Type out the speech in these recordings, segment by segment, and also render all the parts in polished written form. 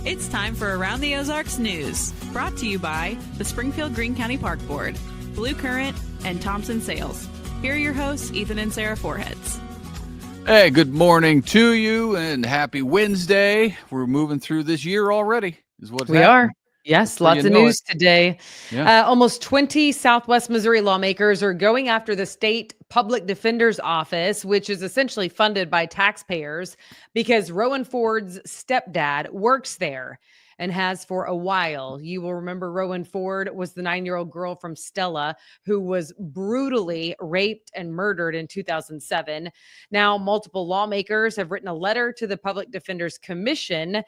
It's time for Around the Ozarks News, brought to you by the Springfield Greene County Park Board, Blue Current, and Thompson Sales. Here are your hosts, Ethan and Sarah Foreheads. Hey, good morning to you and happy Wednesday. We're moving through this year already, is what's We happening. are. Yes, Before lots you of know news today. Yeah. Almost 20 Southwest Missouri lawmakers are going after the state public defender's office, which is essentially funded by taxpayers, because Rowan Ford's stepdad works there and has for a while. You will remember Rowan Ford was the 9-year-old girl from Stella who was brutally raped and murdered in 2007. Now, multiple lawmakers have written a letter to the Public Defender's Commission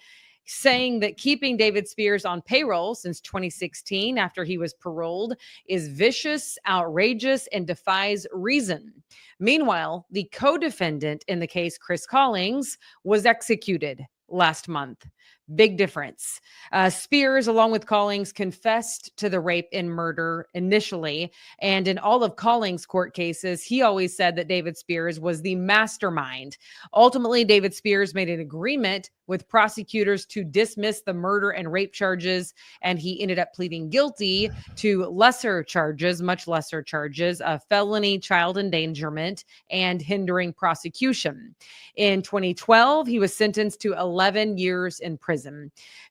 saying that keeping David Spears on payroll since 2016 after he was paroled is vicious, outrageous, and defies reason. Meanwhile, the co-defendant in the case, Chris Collings, was executed last month. Big difference. Spears, along with Collings, confessed to the rape and murder initially. And in all of Collings' court cases, he always said that David Spears was the mastermind. Ultimately, David Spears made an agreement with prosecutors to dismiss the murder and rape charges, and he ended up pleading guilty to lesser charges, much lesser charges, of felony child endangerment and hindering prosecution. In 2012, he was sentenced to 11 years in prison.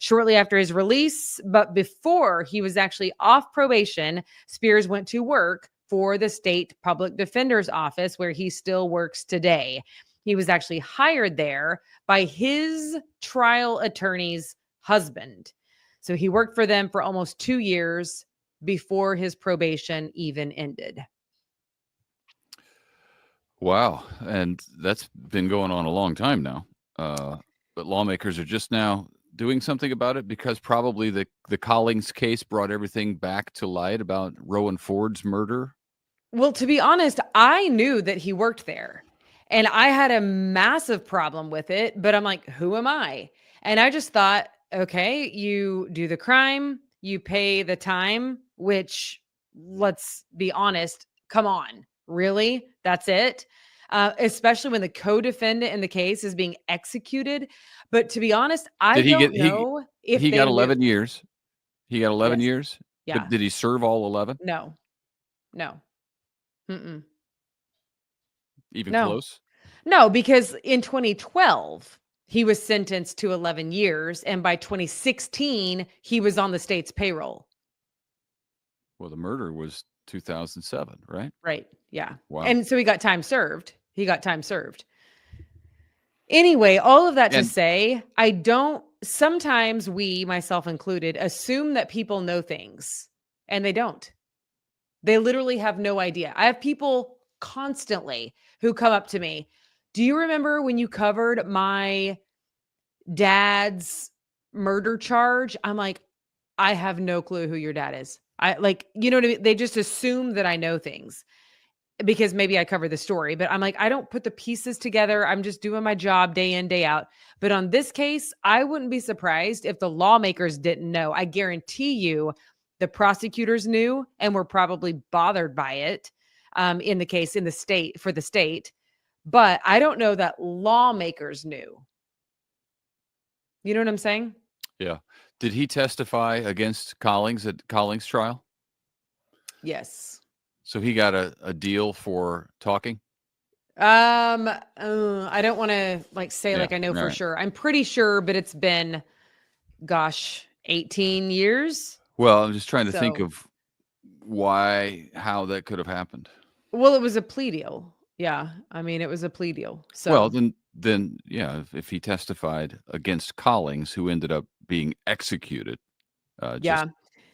Shortly after his release, but before he was actually off probation, Spears went to work for the state public defender's office, where he still works today. He was actually hired there by his trial attorney's husband. So he worked for them for almost 2 years before his probation even ended. Wow. And that's been going on a long time now. But lawmakers are just now doing something about it because probably the Collings case brought everything back to light about Rowan Ford's murder. Well, to be honest, I knew that he worked there. And I had a massive problem with it, but I'm like, who am I? And I just thought, okay, you do the crime, you pay the time, which, let's be honest, come on, really? That's it? Especially when the co-defendant in the case is being executed. But to be honest, I don't know if he got 11 years. He got 11 Yes. years? Yeah. But did he serve all 11? No. Mm-mm. Even No. close? No, because in 2012, he was sentenced to 11 years. And by 2016, he was on the state's payroll. Well, the murder was 2007, right? Right. Yeah. Wow. And so he got time served. Anyway, all of that to say, sometimes we, myself included, assume that people know things, and they don't. They literally have no idea. I have people constantly who come up to me. Do you remember when you covered my dad's murder charge? I'm like, I have no clue who your dad is. You know what I mean? They just assume that I know things because maybe I cover the story, but I'm like, I don't put the pieces together. I'm just doing my job day in, day out. But on this case, I wouldn't be surprised if the lawmakers didn't know. I guarantee you the prosecutors knew and were probably bothered by it in the state. But I don't know that lawmakers knew. You know what I'm saying? Yeah. Did he testify against Collings at Collings' trial? Yes. So he got a deal for talking? I don't want to say I know for right. sure. I'm pretty sure, but it's been, 18 years. Well, I'm just trying to think of how that could have happened. Well, it was a plea deal. Yeah. I mean, it was a plea deal. So Well, then, yeah, if he testified against Collings, who ended up being executed just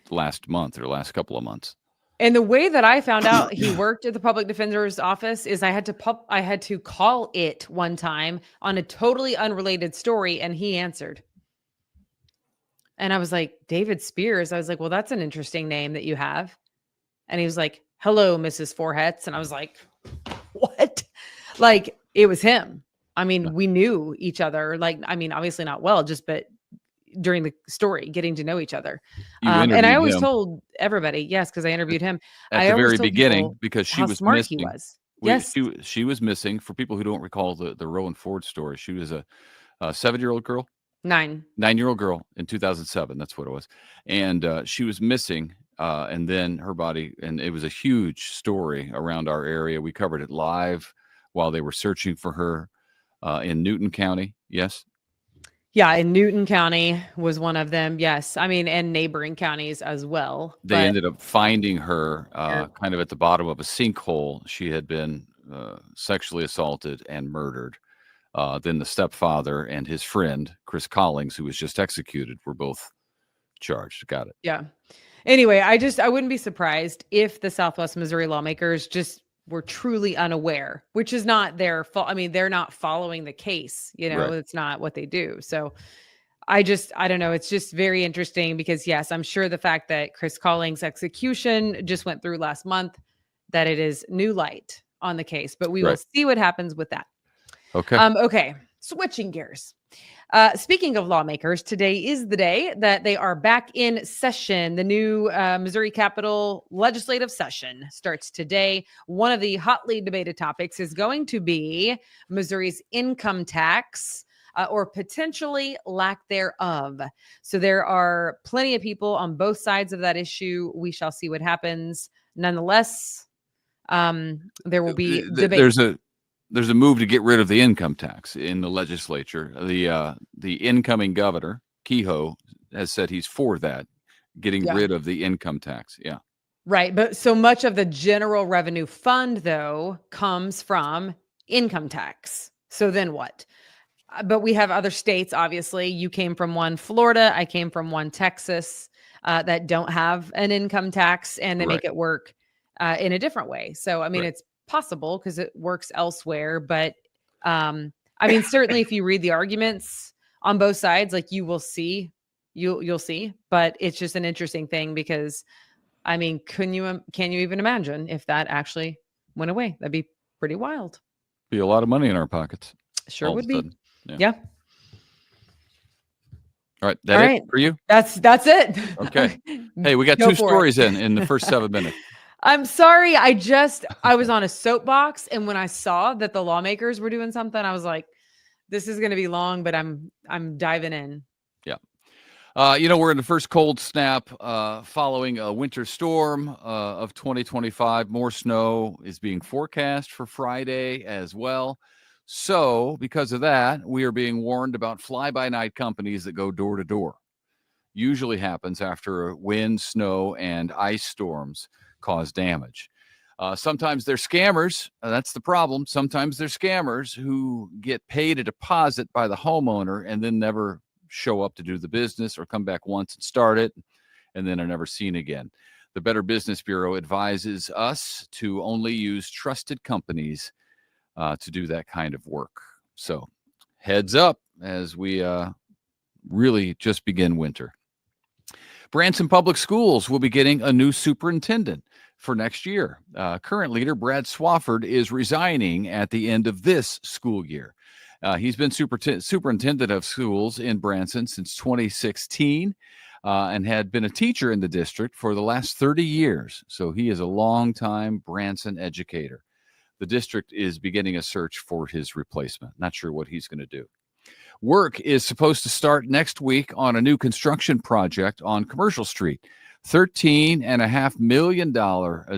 last month or last couple of months. And the way that I found out he worked at the public defender's office is I had to call it one time on a totally unrelated story, and he answered. And I was like, David Spears. I was like, well, that's an interesting name that you have. And he was like, hello, Mrs. Foreheads. And I was like, what? It was him. I mean, we knew each other. Obviously not well, but during the story, getting to know each other. And I always told everybody, yes, because I interviewed him at the very beginning because she was smart missing. He was. Yes, she was missing. For people who don't recall the Rowan Ford story, she was a 7-year-old girl. 9-year-old girl in 2007. That's what it was. And she was missing. And then her body, and it was a huge story around our area. We covered it live while they were searching for her in Newton County. Yes. Yeah, in Newton County was one of them. Yes. I mean, and neighboring counties as well. They ended up finding her kind of at the bottom of a sinkhole. She had been sexually assaulted and murdered. Then the stepfather and his friend, Chris Collings, who was just executed, were both charged. Got it. Yeah. Anyway, I wouldn't be surprised if the Southwest Missouri lawmakers just were truly unaware, which is not their fault. I mean, they're not following the case, Right. It's not what they do. So I don't know. It's just very interesting because yes, I'm sure the fact that Chris Collings' execution just went through last month, that it is new light on the case, but we will see what happens with that. Okay. Okay. Switching gears. Speaking of lawmakers, today is the day that they are back in session. The new Missouri Capitol legislative session starts today. One of the hotly debated topics is going to be Missouri's income tax or potentially lack thereof. So there are plenty of people on both sides of that issue. We shall see what happens. Nonetheless, there will be debate. There's a move to get rid of the income tax in the legislature. The incoming governor, Kehoe, has said he's for that, getting rid of the income tax. Yeah. Right. But so much of the general revenue fund, though, comes from income tax. So then what? But we have other states, obviously. You came from one, Florida. I came from one, Texas, that don't have an income tax, and they make it work in a different way. So, I mean, it's possible because it works elsewhere, but I mean, certainly if you read the arguments on both sides, like you will see, you'll see, but it's just an interesting thing because I mean, can you even imagine if that actually went away? That'd be pretty wild. Be a lot of money in our pockets. Sure would be. Yeah. All right. That it for you? That's it. Okay. Hey, we got two stories in the first 7 minutes. I'm sorry. I was on a soapbox, and when I saw that the lawmakers were doing something, I was like, this is going to be long, but I'm diving in. Yeah. We're in the first cold snap following a winter storm of 2025. More snow is being forecast for Friday as well. So because of that, we are being warned about fly-by-night companies that go door to door. Usually happens after wind, snow, and ice storms cause damage. Sometimes they're scammers. That's the problem. Sometimes they're scammers who get paid a deposit by the homeowner and then never show up to do the business or come back once and start it, and then are never seen again. The Better Business Bureau advises us to only use trusted companies to do that kind of work. So heads up as we really just begin winter. Branson Public Schools will be getting a new superintendent for next year. Current leader Brad Swafford is resigning at the end of this school year. He's been superintendent of schools in Branson since 2016 and had been a teacher in the district for the last 30 years. So he is a longtime Branson educator. The district is beginning a search for his replacement. Not sure what he's going to do. Work is supposed to start next week on a new construction project on Commercial Street. $13.5 million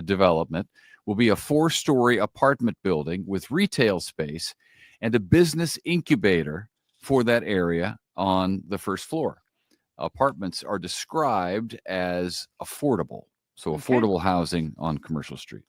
development will be a 4-story apartment building with retail space and a business incubator for that area on the first floor. Apartments are described as affordable. So affordable housing on Commercial Street.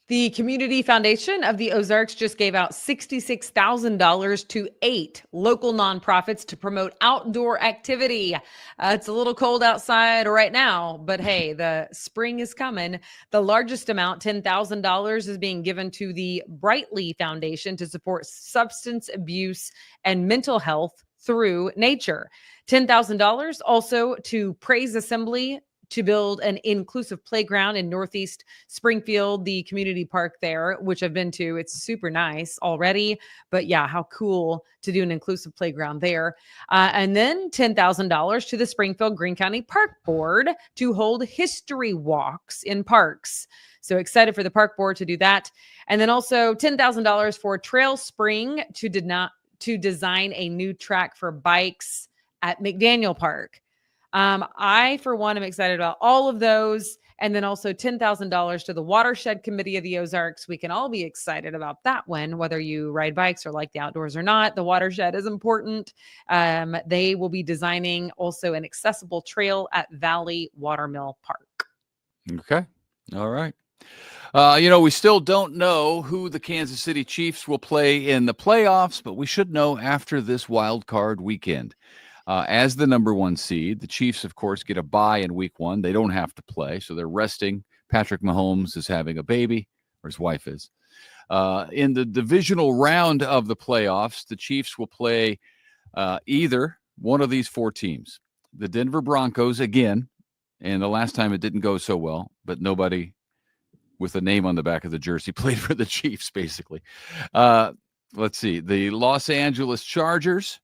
The Community Foundation of the Ozarks just gave out $66,000 to 8 local nonprofits to promote outdoor activity. It's a little cold outside right now, but hey, the spring is coming. The largest amount, $10,000, is being given to the Brightly Foundation to support substance abuse and mental health through nature. $10,000 also to Praise Assembly to build an inclusive playground in Northeast Springfield, the community park there, which I've been to. It's super nice already, but yeah, how cool to do an inclusive playground there. And then $10,000 to the Springfield Green County Park Board to hold history walks in parks. So excited for the park board to do that. And then also $10,000 for Trail Spring to design a new track for bikes at McDaniel Park. I, for one, am excited about all of those. And then also $10,000 to the Watershed Committee of the Ozarks. We can all be excited about that one, whether you ride bikes or like the outdoors or not. The watershed is important. They will be designing also an accessible trail at Valley Watermill Park. Okay. All right. We still don't know who the Kansas City Chiefs will play in the playoffs, but we should know after this wild card weekend. As the number 1 seed, the Chiefs, of course, get a bye in week 1. They don't have to play, so they're resting. Patrick Mahomes is having a baby, or his wife is. In the divisional round of the playoffs, the Chiefs will play either one of these 4 teams. The Denver Broncos again, and the last time it didn't go so well, but nobody with a name on the back of the jersey played for the Chiefs, basically. Let's see. The Los Angeles Chargers,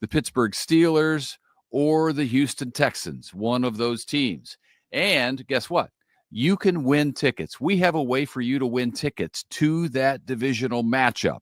the Pittsburgh Steelers, or the Houston Texans, one of those teams. And guess what? You can win tickets. We have a way for you to win tickets to that divisional matchup.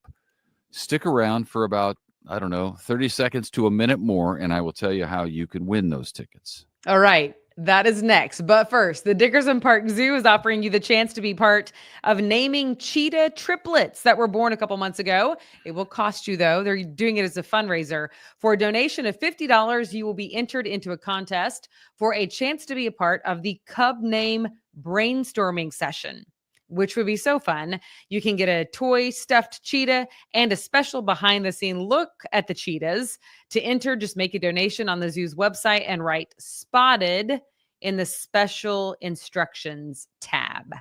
Stick around for about, 30 seconds to a minute more, and I will tell you how you can win those tickets. All right. That is next. But first, the Dickerson Park Zoo is offering you the chance to be part of naming cheetah triplets that were born a couple months ago. It will cost you, though. They're doing it as a fundraiser. For a donation of $50, you will be entered into a contest for a chance to be a part of the Cub Name brainstorming session, which would be so fun. You can get a toy stuffed cheetah and a special behind-the-scene look at the cheetahs. To enter, just make a donation on the zoo's website and write "spotted" in the special instructions tab.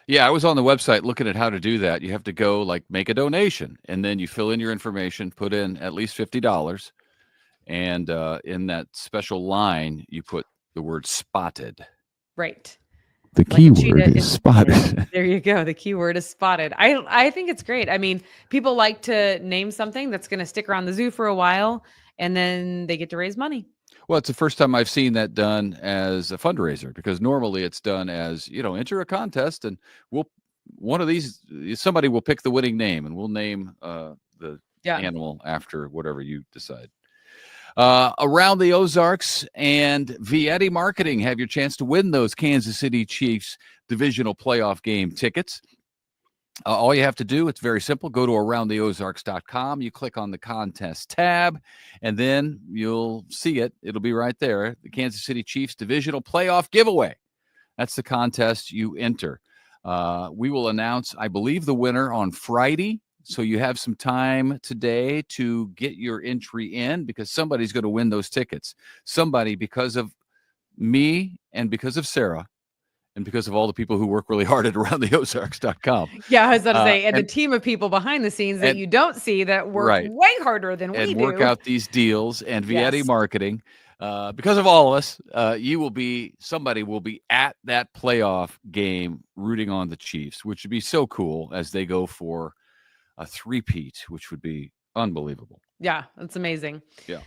Yeah, I was on the website looking at how to do that. You have to go make a donation, and then you fill in your information, put in at least $50, and in that special line, you put the word "spotted." Right. The keyword is spotted. There you go. The keyword is spotted. I think it's great. I mean, people like to name something that's going to stick around the zoo for a while, and then they get to raise money. Well, it's the first time I've seen that done as a fundraiser, because normally it's done as, enter a contest, and somebody will pick the winning name, and we'll name the animal after whatever you decide. Around the Ozarks and Vietti Marketing have your chance to win those Kansas City Chiefs divisional playoff game tickets. All you have to do, it's very simple. Go to aroundtheozarks.com. You click on the contest tab, and then you'll see it. It'll be right there. The Kansas City Chiefs divisional playoff giveaway. That's the contest you enter. We will announce, I believe, the winner on Friday. So you have some time today to get your entry in, because somebody's going to win those tickets. Somebody, because of me and because of Sarah and because of all the people who work really hard at aroundtheozarks.com. Yeah, I was about to say, and the team of people behind the scenes that you don't see that work way harder than we do. And work out these deals, and Vietti Marketing. Because of all of us, somebody will be at that playoff game rooting on the Chiefs, which would be so cool as they go for a three-peat, which would be unbelievable. Yeah, that's amazing. Yeah.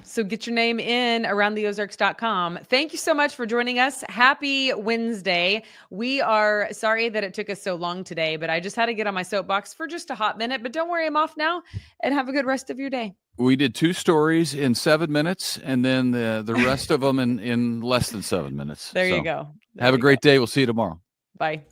So get your name in aroundtheozarks.com. Thank you so much for joining us. Happy Wednesday. We are sorry that it took us so long today, but I just had to get on my soapbox for just a hot minute. But don't worry, I'm off now, and have a good rest of your day. We did 2 stories in 7 minutes, and then the rest of them in less than 7 minutes. There you go. Have a great day. We'll see you tomorrow. Bye.